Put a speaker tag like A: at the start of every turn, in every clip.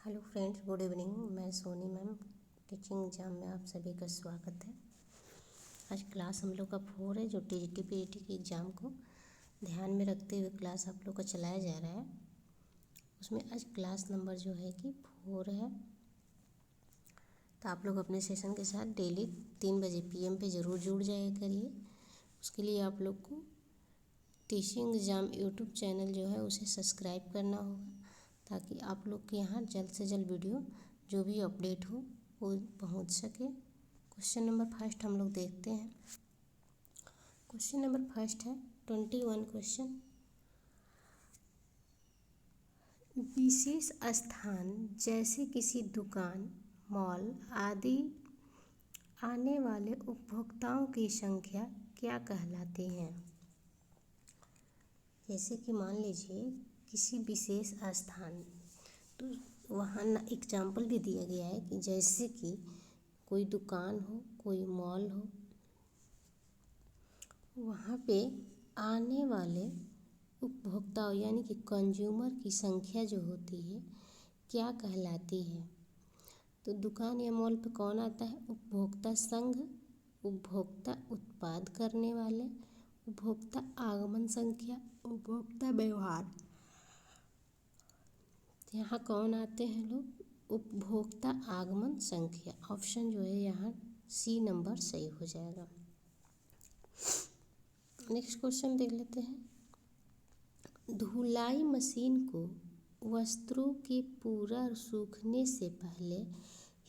A: Hello friends, good evening. मैं Soni ma'am, teaching exam में आप सभी का स्वागत है। आज क्लास हम लोग का 4 है, जो टीजीटी पीजीटी के एग्ज़ाम को ध्यान में रखते हुए क्लास आप लोग का चलाया जा रहा है। उसमें आज क्लास नंबर जो है कि 4 है। तो आप लोग अपने सेशन के साथ डेली 3 बजे PM पे ज़रूर जुड़ जाया करिए। उसके लिए आप लोग को टीचिंग एग्ज़ाम यूट्यूब चैनल जो है उसे सब्सक्राइब करना होगा, ताकि आप लोग के यहाँ जल्द से जल्द वीडियो जो भी अपडेट हो वो पहुँच सके। क्वेश्चन नंबर फर्स्ट हम लोग देखते हैं। क्वेश्चन नंबर फर्स्ट है 21 क्वेश्चन। विशेष स्थान जैसे किसी दुकान, मॉल आदि आने वाले उपभोक्ताओं की संख्या क्या कहलाती है? जैसे कि मान लीजिए किसी विशेष स्थान, तो वहाँ एग्जाम्पल भी दिया गया है कि जैसे कि कोई दुकान हो, कोई मॉल हो, वहाँ पे आने वाले उपभोक्ताओं यानी कि कंज्यूमर की संख्या जो होती है क्या कहलाती है? तो दुकान या मॉल पे कौन आता है? उपभोक्ता संघ, उपभोक्ता उत्पाद करने वाले, उपभोक्ता आगमन संख्या, उपभोक्ता व्यवहार। यहाँ कौन आते हैं लोग? उपभोक्ता आगमन संख्या। ऑप्शन जो है यहाँ C नंबर सही हो जाएगा। नेक्स्ट क्वेश्चन देख लेते हैं। धुलाई मशीन को वस्त्रों के पूरा सूखने से पहले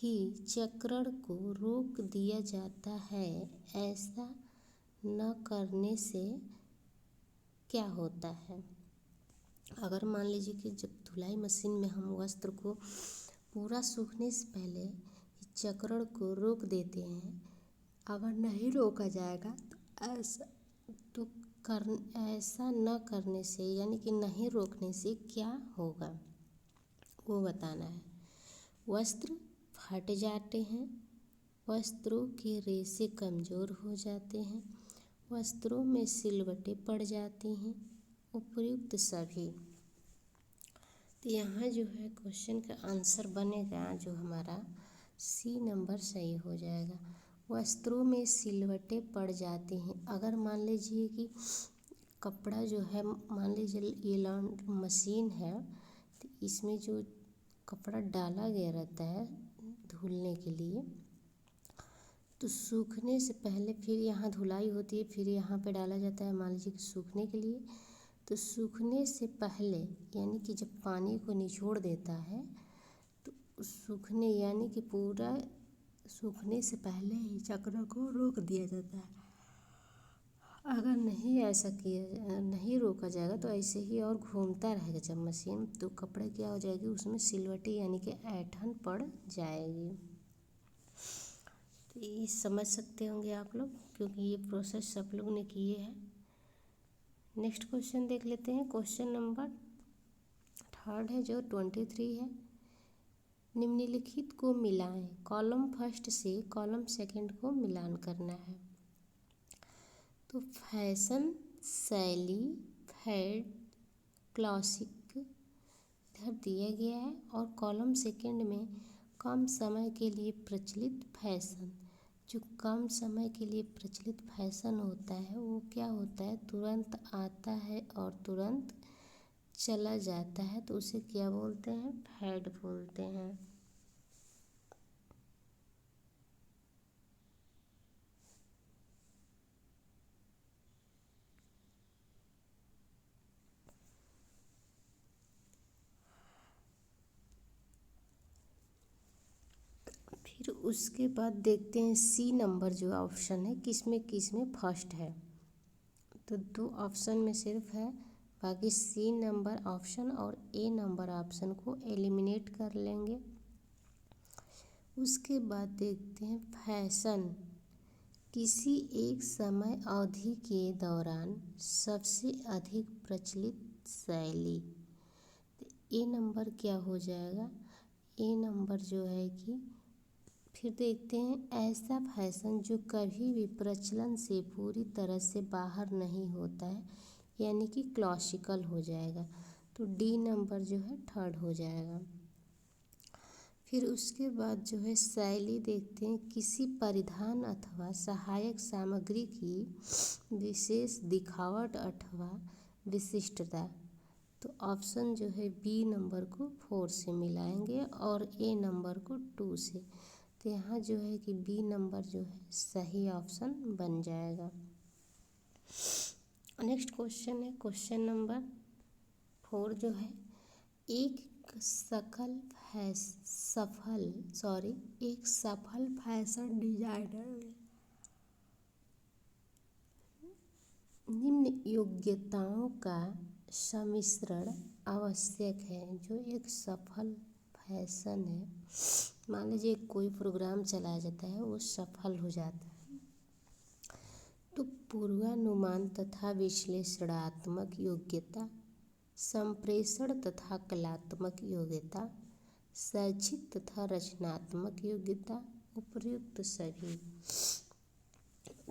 A: ही चक्रण को रोक दिया जाता है। ऐसा न करने से क्या होता है? अगर मान लीजिए कि जब धुलाई मशीन में हम वस्त्र को पूरा सूखने से पहले चक्रण को रोक देते हैं, अगर नहीं रोका जाएगा तो ऐसा न करने से यानी कि नहीं रोकने से क्या होगा वो बताना है। वस्त्र फट जाते हैं, वस्त्रों के रेशे कमज़ोर हो जाते हैं, वस्त्रों में सिलवटें पड़ जाती हैं, उपयुक्त सभी। तो यहाँ जो है क्वेश्चन का आंसर बनेगा जो हमारा C नंबर सही हो जाएगा। वस्त्रों में सिलवटें पड़ जाती हैं। अगर मान लीजिए कि कपड़ा जो है, मान लीजिए ये मशीन है, तो इसमें जो कपड़ा डाला गया रहता है धुलने के लिए, तो सूखने से पहले फिर यहाँ धुलाई होती है, फिर यहाँ पे डाला जाता है मान लीजिए कि सूखने के लिए। तो सूखने से पहले यानी कि जब पानी को निचोड़ देता है तो सूखने यानी कि पूरा सूखने से पहले ही चक्र को रोक दिया जाता है। अगर नहीं ऐसा किया, नहीं रोका जाएगा तो ऐसे ही और घूमता रहेगा जब मशीन, तो कपड़े क्या हो जाएगी, उसमें सिलवटें यानी कि ऐंठन पड़ जाएगी। तो ये समझ सकते होंगे आप लोग, क्योंकि ये प्रोसेस सब लोग ने किए हैं। नेक्स्ट क्वेश्चन देख लेते हैं। क्वेश्चन नंबर थर्ड है जो 23 है। निम्नलिखित को मिलाएं। कॉलम फर्स्ट से कॉलम सेकंड को मिलान करना है। तो फैशन, शैली, फैड, क्लासिक इधर दिया गया है, और कॉलम सेकंड में कम समय के लिए प्रचलित फैशन। जो कम समय के लिए प्रचलित फैशन होता है वो क्या होता है? तुरंत आता है और तुरंत चला जाता है, तो उसे क्या बोलते हैं? फैड बोलते हैं। फिर उसके बाद देखते हैं C नंबर जो ऑप्शन है किसमें फर्स्ट है। तो 2 ऑप्शन में सिर्फ है, बाकी C नंबर ऑप्शन और A नंबर ऑप्शन को एलिमिनेट कर लेंगे। उसके बाद देखते हैं फैशन, किसी एक समय अवधि के दौरान सबसे अधिक प्रचलित शैली। तो A नंबर क्या हो जाएगा? A नंबर जो है कि फिर देखते हैं ऐसा फैशन जो कभी भी प्रचलन से पूरी तरह से बाहर नहीं होता है, यानी कि क्लासिकल हो जाएगा। तो D नंबर जो है थर्ड हो जाएगा। फिर उसके बाद जो है शैली देखते हैं, किसी परिधान अथवा सहायक सामग्री की विशेष दिखावट अथवा विशिष्टता। तो ऑप्शन जो है बी नंबर को 4 से मिलाएंगे और ए नंबर को 2 से। तो यहाँ जो है कि बी नंबर जो है सही ऑप्शन बन जाएगा। नेक्स्ट क्वेश्चन है क्वेश्चन नंबर 4 जो है, एक सफल फैशन डिजाइनर में निम्न योग्यताओं का सम्मिश्रण आवश्यक है। जो एक सफल फैशन है, मान लीजिए कोई प्रोग्राम चलाया जाता है वो सफल हो जाता है, तो पूर्वानुमान तथा विश्लेषणात्मक योग्यता, संप्रेषण तथा कलात्मक योग्यता, शैक्षिक तथा रचनात्मक योग्यता, उपर्युक्त सभी।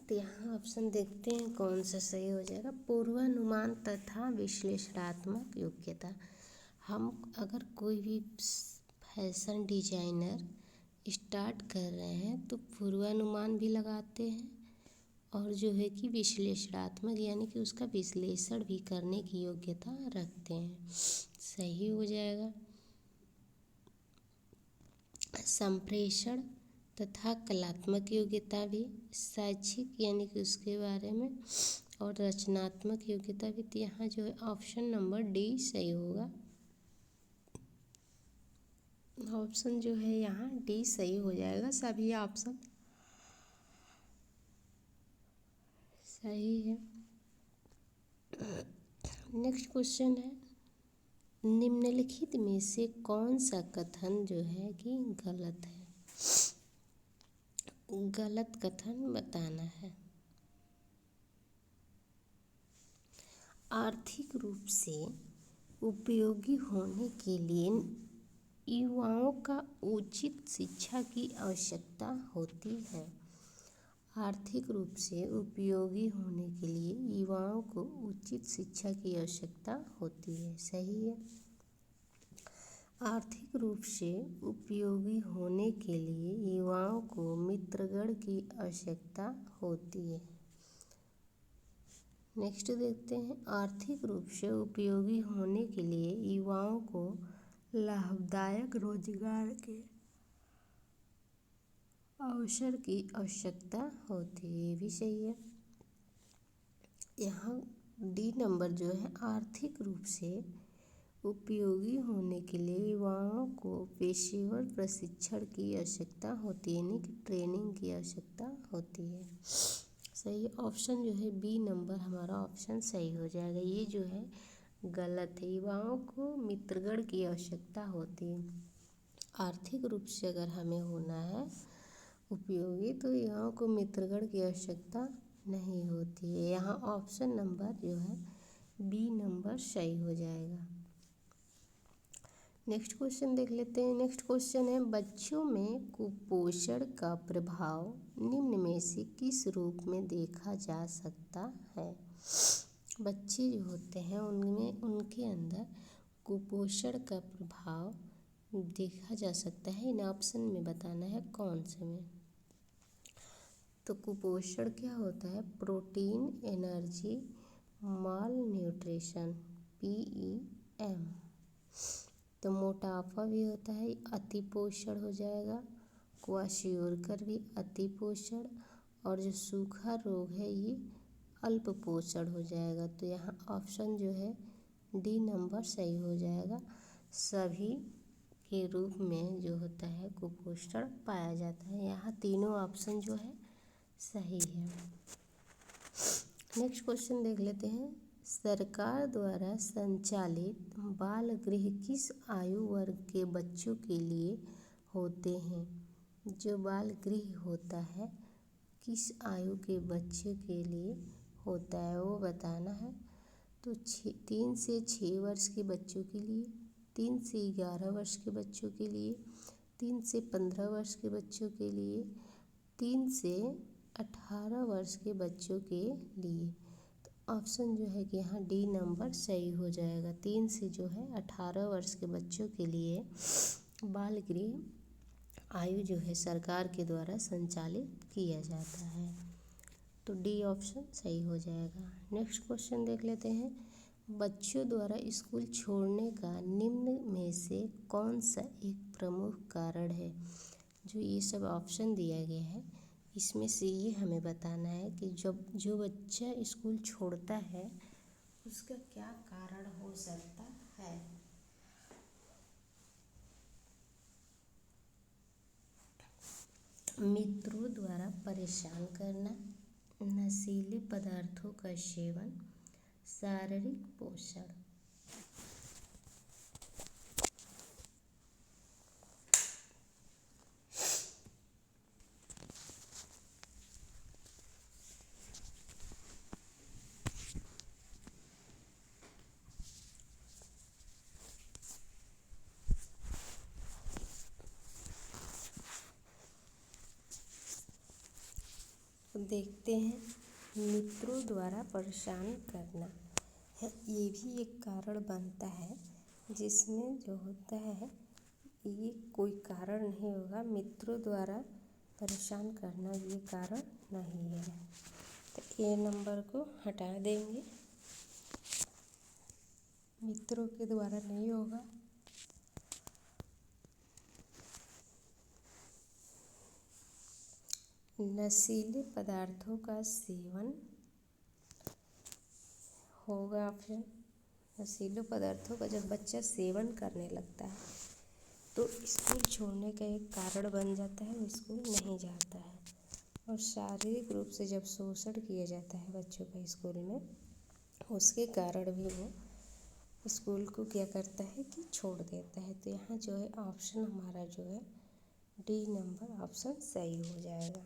A: तो यहाँ ऑप्शन देखते हैं कौन सा सही हो जाएगा। पूर्वानुमान तथा विश्लेषणात्मक योग्यता, हम अगर कोई भी फैशन डिजाइनर स्टार्ट कर रहे हैं तो पूर्वानुमान भी लगाते हैं और जो है कि विश्लेषणात्मक यानी कि उसका विश्लेषण भी करने की योग्यता रखते हैं। सही हो जाएगा। संप्रेषण तथा कलात्मक योग्यता भी, शैक्षिक यानी कि उसके बारे में, और रचनात्मक योग्यता भी। तो यहाँ जो है ऑप्शन नंबर डी सही होगा। ऑप्शन जो है यहाँ डी सही हो जाएगा। सभी ऑप्शन सही है। नेक्स्ट क्वेश्चन है, निम्नलिखित में से कौन सा कथन जो है कि गलत है। गलत कथन बताना है। आर्थिक रूप से उपयोगी होने के लिए युवाओं का उचित शिक्षा की आवश्यकता होती है। आर्थिक रूप से उपयोगी होने के लिए युवाओं को उचित शिक्षा की आवश्यकता होती है। सही है। आर्थिक रूप से उपयोगी होने के लिए युवाओं को मित्रगण की आवश्यकता होती है। नेक्स्ट देखते हैं, आर्थिक रूप से उपयोगी होने के लिए युवाओं को लाभदायक रोजगार के अवसर की आवश्यकता होती है। ये भी सही है। यहाँ डी नंबर जो है, आर्थिक रूप से उपयोगी होने के लिए युवाओं को पेशेवर प्रशिक्षण की आवश्यकता होती है, यानी कि ट्रेनिंग की आवश्यकता होती है। सही ऑप्शन जो है बी नंबर हमारा ऑप्शन सही हो जाएगा। ये जो है गलत है। युवाओं को मित्रगण की आवश्यकता होती है। आर्थिक रूप से अगर हमें होना है उपयोगी तो युवाओं को मित्रगण की आवश्यकता नहीं होती है। यहाँ ऑप्शन नंबर जो है बी नंबर सही हो जाएगा। नेक्स्ट क्वेश्चन देख लेते हैं। नेक्स्ट क्वेश्चन है, बच्चों में कुपोषण का प्रभाव निम्न में से किस रूप में देखा जा सकता है। बच्चे जो होते हैं उनमें उनके अंदर कुपोषण का प्रभाव देखा जा सकता है। इन ऑप्शन में बताना है कौन से में। तो कुपोषण क्या होता है, प्रोटीन एनर्जी माल न्यूट्रिशन PEM। तो मोटापा भी होता है, अतिपोषण हो जाएगा। क्वाशियोरकर भी अतिपोषण, और जो सूखा रोग है ये अल्प पोषण हो जाएगा। तो यहाँ ऑप्शन जो है डी नंबर सही हो जाएगा। सभी के रूप में जो होता है कुपोषण पाया जाता है। यहाँ तीनों ऑप्शन जो है सही है। नेक्स्ट क्वेश्चन देख लेते हैं, सरकार द्वारा संचालित बाल गृह किस आयु वर्ग के बच्चों के लिए होते हैं। जो बाल गृह होता है किस आयु के बच्चे के लिए होता है वो बताना है। तो 3 से 6 वर्ष के बच्चों के लिए, 3 से 11 वर्ष के बच्चों के लिए, 3 से 15 वर्ष के बच्चों के लिए, 3 से 18 वर्ष के बच्चों के लिए। तो ऑप्शन जो है कि यहाँ डी नंबर सही हो जाएगा। 3 से जो है 18 वर्ष के बच्चों के लिए बाल गृह आयु जो है सरकार के द्वारा संचालित किया जाता है। तो डी ऑप्शन सही हो जाएगा। नेक्स्ट क्वेश्चन देख लेते हैं। बच्चों द्वारा स्कूल छोड़ने का निम्न में से कौन सा एक प्रमुख कारण है। जो ये सब ऑप्शन दिया गया है इसमें से ये हमें बताना है कि जब जो बच्चा स्कूल छोड़ता है उसका क्या कारण हो सकता है। मित्रों द्वारा परेशान करना, नशीले पदार्थों का सेवन, शारीरिक पोषण। देखते हैं, मित्रों द्वारा परेशान करना है, ये भी एक कारण बनता है जिसमें जो होता है ये कोई कारण नहीं होगा। मित्रों द्वारा परेशान करना ये कारण नहीं है, तो ए नंबर को हटा देंगे, मित्रों के द्वारा नहीं होगा। नशीले पदार्थों का सेवन होगा ऑप्शन। नशीले पदार्थों का जब बच्चा सेवन करने लगता है तो स्कूल छोड़ने का एक कारण बन जाता है, वो स्कूल नहीं जाता है। और शारीरिक रूप से जब शोषण किया जाता है बच्चों का स्कूल में, उसके कारण भी वो स्कूल को क्या करता है कि छोड़ देता है। तो यहाँ जो है ऑप्शन हमारा जो है डी नंबर ऑप्शन सही हो जाएगा।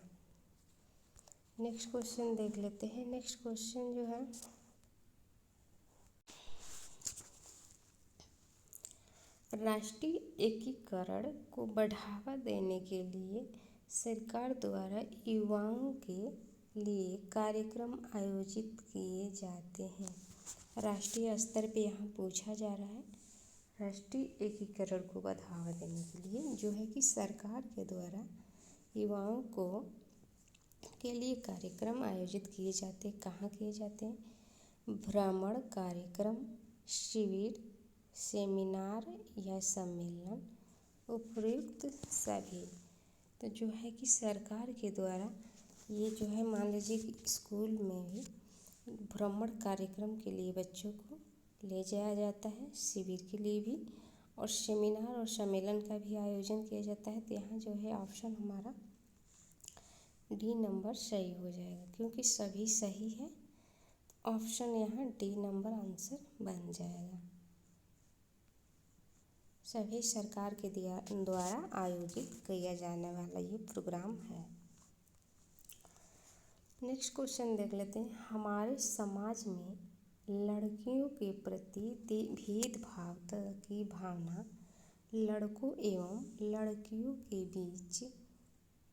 A: नेक्स्ट क्वेश्चन देख लेते हैं। नेक्स्ट क्वेश्चन जो है राष्ट्रीय एकीकरण को बढ़ावा देने के लिए सरकार द्वारा युवाओं के लिए कार्यक्रम आयोजित किए जाते हैं। राष्ट्रीय स्तर पे यहाँ पूछा जा रहा है, राष्ट्रीय एकीकरण को बढ़ावा देने के लिए जो है कि सरकार के द्वारा युवाओं को के लिए कार्यक्रम आयोजित किए जाते हैं। कहाँ किए जाते हैं? भ्रमण कार्यक्रम, शिविर, सेमिनार या सम्मेलन, उपयुक्त सभी। तो जो है कि सरकार के द्वारा ये जो है मान लीजिए कि स्कूल में भी भ्रमण कार्यक्रम के लिए बच्चों को ले जाया जाता है, शिविर के लिए भी, और सेमिनार और सम्मेलन का भी आयोजन किया जाता है। तो यहाँ जो है ऑप्शन हमारा डी नंबर सही हो जाएगा, क्योंकि सभी सही है। ऑप्शन यहाँ डी नंबर आंसर बन जाएगा। सभी सरकार के द्वारा आयोजित किया जाने वाला ये प्रोग्राम है। नेक्स्ट क्वेश्चन देख लेते हैं। हमारे समाज में लड़कियों के प्रति भेदभाव की भावना लड़कों एवं लड़कियों के बीच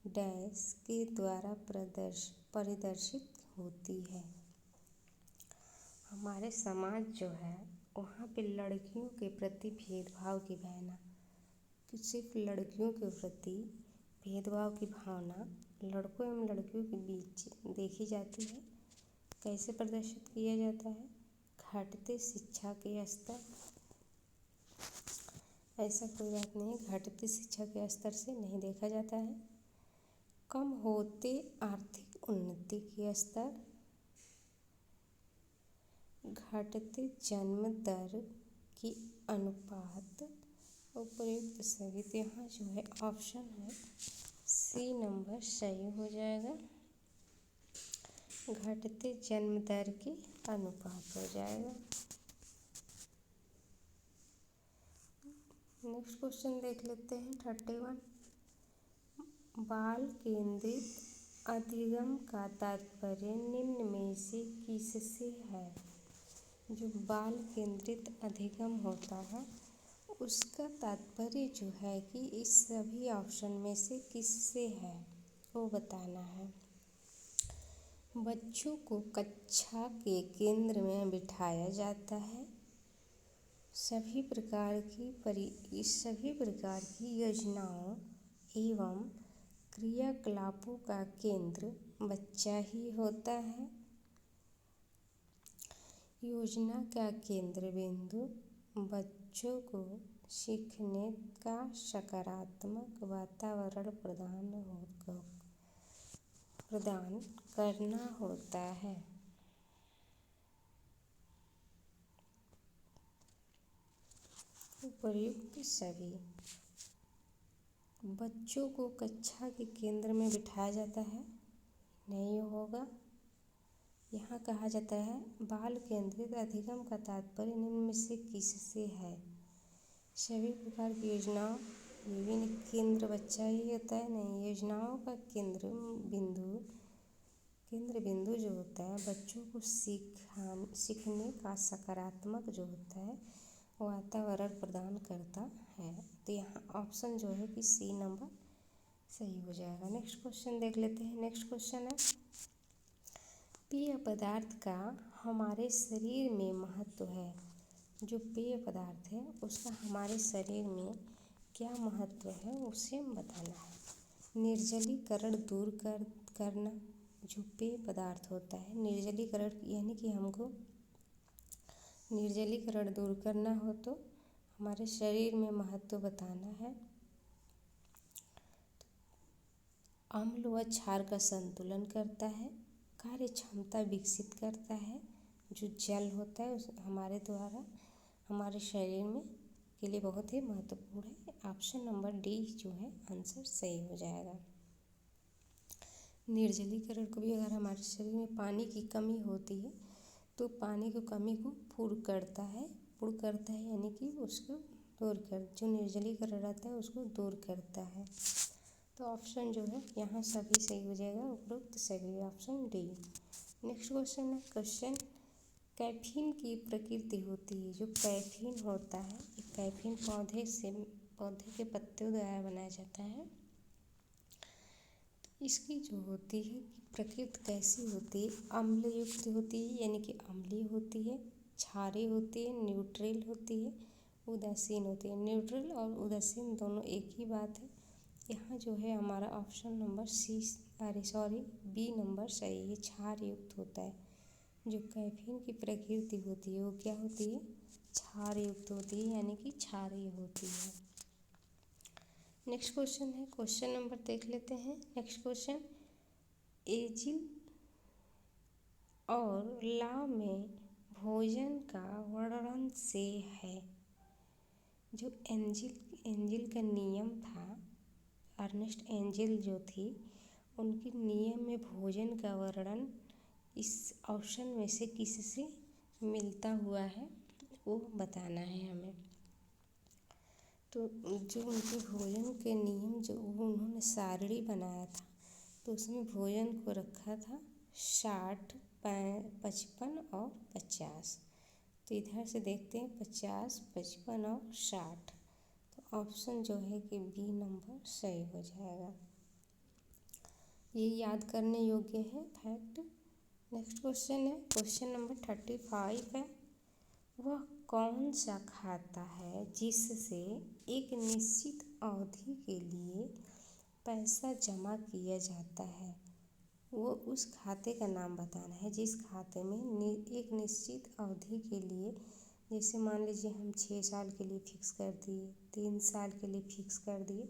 A: डैश के द्वारा परिदर्शित होती है। हमारे समाज जो है वहाँ पे लड़कियों के प्रति भेदभाव की भावना, सिर्फ लड़कियों के प्रति भेदभाव की भावना लड़कों एवं लड़कियों के बीच देखी जाती है। कैसे प्रदर्शित किया जाता है? घटते शिक्षा के स्तर, ऐसा कोई बात नहीं, घटते शिक्षा के स्तर से नहीं देखा जाता है। कम होते आर्थिक उन्नति के स्तर, घटते जन्म दर की अनुपात, उपयुक्त सभी। तो यहाँ जो है ऑप्शन है सी नंबर सही हो जाएगा, घटते जन्म दर के अनुपात हो जाएगा। नेक्स्ट क्वेश्चन देख लेते हैं 31। बाल केंद्रित अधिगम का तात्पर्य निम्न में से किससे है? जो बाल केंद्रित अधिगम होता है उसका तात्पर्य जो है कि इस सभी ऑप्शन में से किससे है वो बताना है। बच्चों को कक्षा के केंद्र में बिठाया जाता है। सभी प्रकार की योजनाओं एवं क्रियाकलापों का केंद्र बच्चा ही होता है। योजना का केंद्र बिंदु बच्चों को सीखने का सकारात्मक वातावरण प्रदान करना होता है। उपर्युक्त सभी बच्चों को कक्षा के केंद्र में बिठाया जाता है, नहीं होगा। यहाँ कहा जाता है बाल केंद्रित अधिगम का तात्पर्य निम्न में से किससे है। सभी प्रकार की योजनाओं, ये भी केंद्र बच्चा ही होता है, नहीं। योजनाओं का केंद्र बिंदु जो होता है बच्चों को सीखने का सकारात्मक जो होता है वातावरण प्रदान करता है। तो यहाँ ऑप्शन जो है कि सी नंबर सही हो जाएगा। नेक्स्ट क्वेश्चन देख लेते हैं। नेक्स्ट क्वेश्चन है पेय पदार्थ का हमारे शरीर में महत्व है। जो पेय पदार्थ है उसका हमारे शरीर में क्या महत्व है उसे बताना है। निर्जलीकरण दूर करना, जो पेय पदार्थ होता है निर्जलीकरण यानी कि हमको निर्जलीकरण दूर करना हो तो हमारे शरीर में महत्व बताना है। अम्ल व क्षार का संतुलन करता है, कार्य क्षमता विकसित करता है। जो जल होता है उस हमारे द्वारा हमारे शरीर में के लिए बहुत ही महत्वपूर्ण है। ऑप्शन नंबर डी जो है आंसर सही हो जाएगा। निर्जलीकरण को भी अगर हमारे शरीर में पानी की कमी होती है तो पानी की कमी को पूर्ण करता है यानी कि उसको जो निर्जलीकरण रहता है उसको दूर करता है। तो ऑप्शन जो है यहाँ सभी सही हो जाएगा, उपरोक्त सभी ऑप्शन डी। नेक्स्ट क्वेश्चन है क्वेश्चन कैफीन की प्रकृति होती है। जो कैफीन होता है कैफीन पौधे के पत्तों द्वारा बनाया जाता है। तो इसकी जो होती है प्रकृति कैसी होती है, अम्ल युक्त होती है यानी कि अम्लीय होती है, क्षारीय होती है, न्यूट्रल होती है, उदासीन होती है। न्यूट्रल और उदासीन दोनों एक ही बात है। यहाँ जो है हमारा ऑप्शन नंबर बी नंबर सही है, क्षार युक्त होता है। जो कैफीन की प्रकृति होती है वो क्या होती है, क्षार युक्त होती है यानी कि क्षारीय होती है। नेक्स्ट क्वेश्चन है क्वेश्चन नंबर देख लेते हैं। नेक्स्ट क्वेश्चन एजिल और ला में भोजन का वर्णन से है। जो एंजिल का नियम था, अर्नेस्ट एंजिल जो थी उनके नियम में भोजन का वर्णन इस ऑप्शन में से किससे मिलता हुआ है वो बताना है हमें। तो जो उनके भोजन के नियम जो उन्होंने सारणी बनाया था तो उसमें भोजन को रखा था 60, 55 और 50। तो इधर से देखते हैं 50, 55 और 60। तो ऑप्शन जो है कि बी नंबर सही हो जाएगा। ये याद करने योग्य है फैक्ट। नेक्स्ट क्वेश्चन है क्वेश्चन नंबर 35 है वह कौन सा खाता है जिससे एक निश्चित अवधि के लिए पैसा जमा किया जाता है। वो उस खाते का नाम बताना है जिस खाते में एक निश्चित अवधि के लिए, जैसे मान लीजिए हम 6 साल के लिए फिक्स कर दिए, 3 साल के लिए फिक्स कर दिए,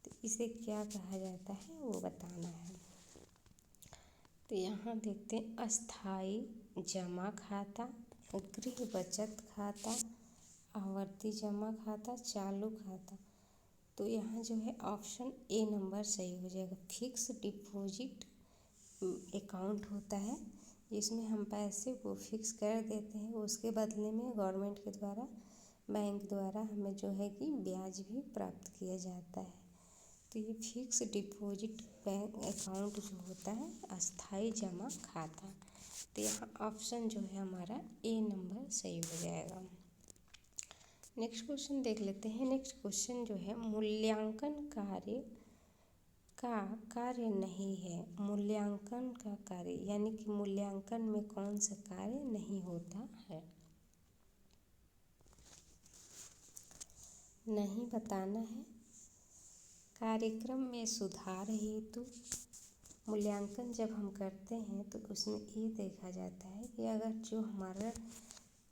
A: तो इसे क्या कहा जाता है वो बताना है। तो यहाँ देखते हैं अस्थाई जमा खाता, गृह बचत खाता, आवर्ती जमा खाता, चालू खाता। तो यहाँ जो है ऑप्शन ए नंबर सही हो जाएगा। फिक्स डिपॉजिट अकाउंट होता है जिसमें हम पैसे को फिक्स कर देते हैं, उसके बदले में गवर्नमेंट के द्वारा बैंक द्वारा हमें जो है कि ब्याज भी प्राप्त किया जाता है। तो ये फिक्स डिपॉजिट बैंक अकाउंट जो होता है अस्थाई जमा खाता। तो यहाँ ऑप्शन जो है हमारा ए नंबर सही हो जाएगा। नेक्स्ट क्वेश्चन देख लेते हैं। नेक्स्ट क्वेश्चन जो है मूल्यांकन कार्य नहीं है। मूल्यांकन का कार्य यानी कि मूल्यांकन में कौन सा कार्य नहीं होता है, नहीं बताना है। कार्यक्रम में सुधार हेतु मूल्यांकन जब हम करते हैं तो उसमें ये देखा जाता है कि अगर जो हमारा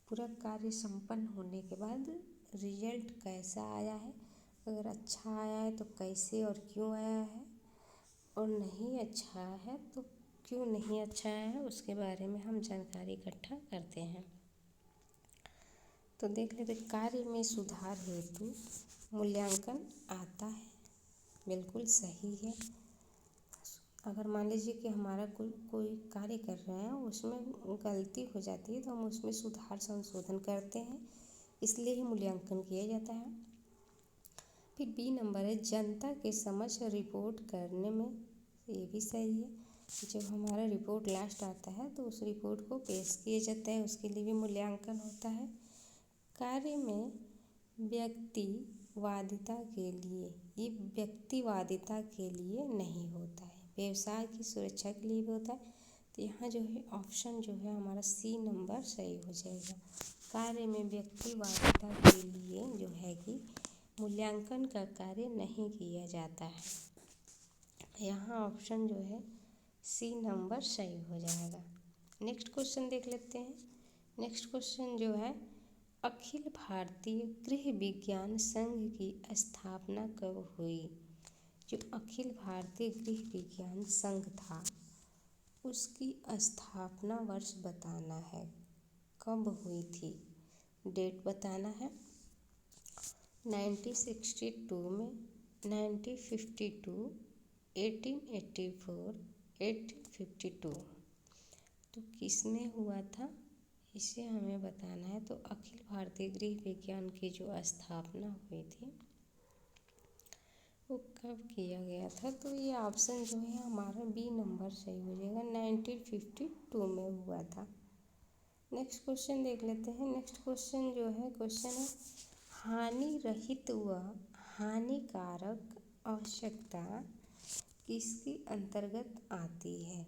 A: पूरा कार्य संपन्न होने के बाद रिजल्ट कैसा आया है, अगर अच्छा आया है तो कैसे और क्यों आया है, और नहीं अच्छा आया है तो क्यों नहीं अच्छा आया है, उसके बारे में हम जानकारी इकट्ठा करते हैं। तो देख लेते, कार्य में सुधार हेतु मूल्यांकन आता है, बिल्कुल सही है। अगर मान लीजिए कि हमारा कोई कार्य कर रहे हैं, उसमें गलती हो जाती है तो हम उसमें सुधार संशोधन करते हैं, इसलिए ही मूल्यांकन किया जाता है। फिर बी नंबर है, जनता के समक्ष रिपोर्ट करने में, ये भी सही है। जब हमारा रिपोर्ट लास्ट आता है तो उस रिपोर्ट को पेश किया जाता है, उसके लिए भी मूल्यांकन होता है। कार्य में व्यक्तिवादिता के लिए, ये व्यक्तिवादिता के लिए नहीं होता है, व्यवसाय की सुरक्षा के लिए भी होता है। तो यहाँ जो है ऑप्शन जो है हमारा सी नंबर सही हो जाएगा। कार्य में व्यक्तिवादिता के लिए जो है कि मूल्यांकन का कार्य नहीं किया जाता है, यहाँ ऑप्शन जो है सी नंबर सही हो जाएगा। नेक्स्ट क्वेश्चन देख लेते हैं। नेक्स्ट क्वेश्चन जो है, अखिल भारतीय गृह विज्ञान संघ की स्थापना कब हुई? जो अखिल भारतीय गृह विज्ञान संघ था उसकी स्थापना वर्ष बताना है, कब हुई थी, डेट बताना है। 1962 में, 1952, 1884, 1852, तो किसमें हुआ था इसे हमें बताना है। तो अखिल भारतीय गृह विज्ञान की जो स्थापना हुई थी वो कब किया गया था? तो ये ऑप्शन जो है हमारा बी नंबर सही हो जाएगा, 1952 में हुआ था। नेक्स्ट क्वेश्चन देख लेते हैं। नेक्स्ट क्वेश्चन जो है, क्वेश्चन है, हानि रहित व हानिकारक आवश्यकता किसके अंतर्गत आती है?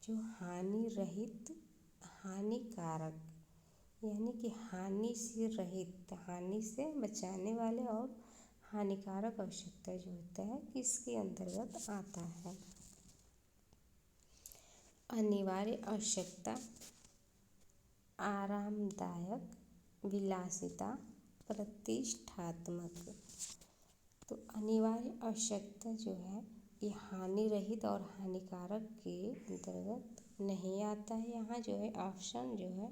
A: जो हानि रहित, हानिकारक यानी कि हानि से रहित, हानि से बचाने वाले, और हानिकारक आवश्यकता जो होता है किसके अंतर्गत आता है? अनिवार्य आवश्यकता, आरामदायक, विलासिता, प्रतिष्ठात्मक। तो अनिवार्य आवश्यकता जो है ये हानि रहित और हानिकारक के अंतर्गत नहीं आता है। यहाँ जो है ऑप्शन जो है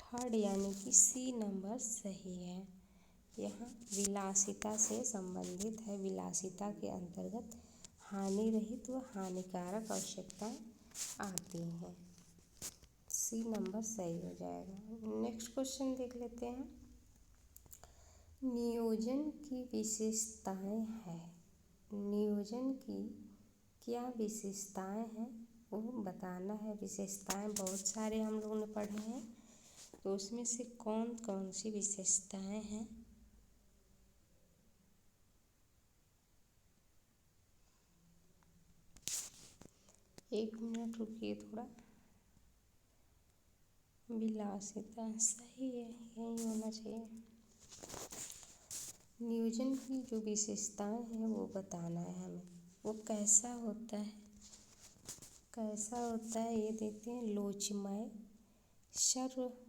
A: थर्ड यानी कि सी नंबर सही है। यहाँ विलासिता से संबंधित है, विलासिता के अंतर्गत हानि रहित व हानिकारक आवश्यकताएं आती हैं, सी नंबर सही हो जाएगा। नेक्स्ट क्वेश्चन देख लेते हैं। नियोजन की विशेषताएं हैं, नियोजन की क्या विशेषताएं हैं वो बताना है। विशेषताएं बहुत सारे हम लोगों ने पढ़े हैं, तो उसमें से कौन कौन सी विशेषताएं हैं? एक मिनट रुकिए थोड़ा। विलासिता सही है, यही होना चाहिए। नियोजन की जो विशेषताएं हैं वो बताना है हमें। वो कैसा होता है, कैसा होता है ये देखते हैं। लोचमय, सर्वव्यापकता,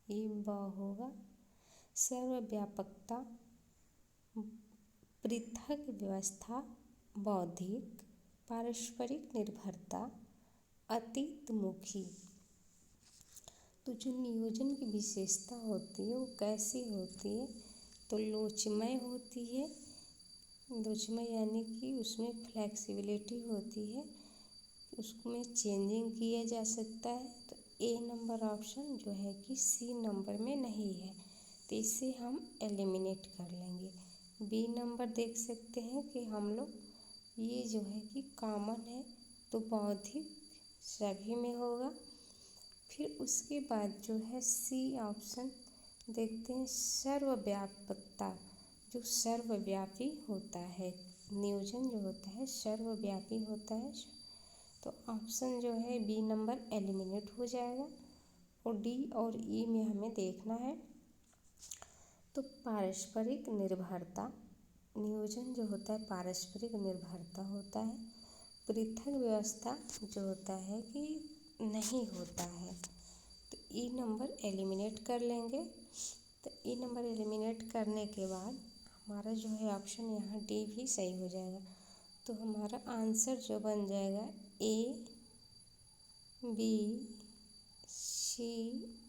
A: ये ब होगा, सर्वव्यापकता, पृथक व्यवस्था, बौद्धिक, पारस्परिक निर्भरता, अतीतमुखी। तो जो नियोजन की विशेषता होती है वो कैसी होती है? तो लोचमय होती है, लोचमय यानी कि उसमें फ्लेक्सिबिलिटी होती है, उसमें चेंजिंग किया जा सकता है। तो ए नंबर ऑप्शन जो है कि सी नंबर में नहीं है, तो इसे हम एलिमिनेट कर लेंगे। बी नंबर देख सकते हैं कि हम लोग, ये जो है कि कॉमन है, तो बौद्धिक सभी में होगा। फिर उसके बाद जो है सी ऑप्शन देखते हैं, सर्वव्यापकता, जो सर्वव्यापी होता है, नियोजन जो होता है सर्वव्यापी होता है। तो ऑप्शन जो है बी नंबर एलिमिनेट हो जाएगा, और डी और ई में हमें देखना है। तो पारस्परिक निर्भरता, नियोजन जो होता है पारस्परिक निर्भरता होता है। पृथक व्यवस्था जो होता है कि नहीं होता है। तो ई नंबर एलिमिनेट कर लेंगे। तो ई नंबर एलिमिनेट करने के बाद हमारा जो है ऑप्शन यहाँ डी भी सही हो जाएगा। तो हमारा आंसर जो बन जाएगा ए, बी, सी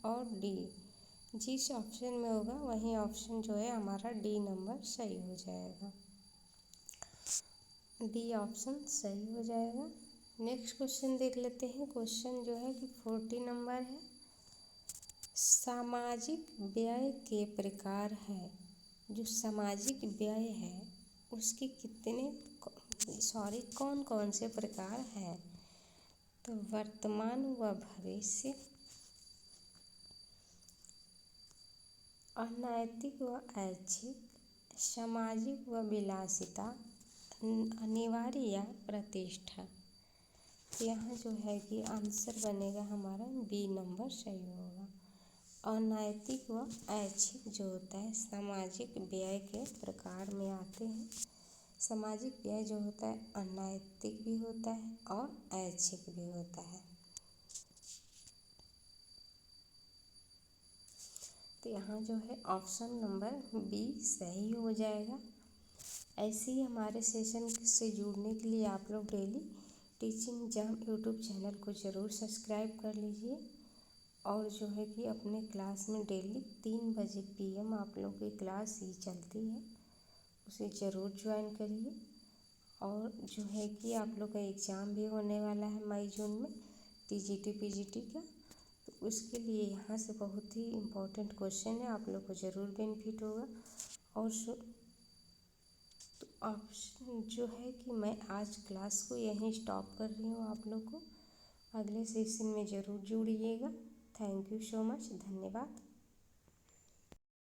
A: और डी। जिस ऑप्शन में होगा वही ऑप्शन जो है हमारा डी नंबर सही हो जाएगा। डी ऑप्शन सही हो जाएगा। नेक्स्ट क्वेश्चन देख लेते हैं। क्वेश्चन जो है कि 40 नंबर है। सामाजिक व्यय के प्रकार है। जो सामाजिक व्यय है उसके कौन कौन से प्रकार हैं? तो वर्तमान व भविष्य, अनैतिक व ऐच्छिक, सामाजिक व विलासिता, अनिवार्य या प्रतिष्ठा। यहाँ जो है कि आंसर बनेगा हमारा बी नंबर सही होगा। अनैतिक व ऐच्छिक जो होता है सामाजिक व्यय के प्रकार में आते हैं। सामाजिक व्यय जो होता है अनैतिक भी होता है और ऐच्छिक भी होता है। तो यहाँ जो है ऑप्शन नंबर बी सही हो जाएगा। ऐसे ही हमारे सेशन से जुड़ने के लिए आप लोग daily teaching jam YouTube channel को ज़रूर सब्सक्राइब कर लीजिए। और जो है कि अपने क्लास में डेली 3 बजे PM आप लोग की क्लास ही चलती है, उसे ज़रूर ज्वाइन करिए। और जो है कि आप लोग का एग्ज़ाम भी होने वाला है मई जून में TGT PGT का। तो उसके लिए यहाँ से बहुत ही इम्पोर्टेंट क्वेश्चन है, आप लोग को ज़रूर बेनिफिट होगा। और तो ऑप्शन जो है कि मैं आज क्लास को यहीं स्टॉप कर रही हूँ। आप लोग को अगले सेशन में ज़रूर जुड़िएगा। थैंक यू सो मच, धन्यवाद।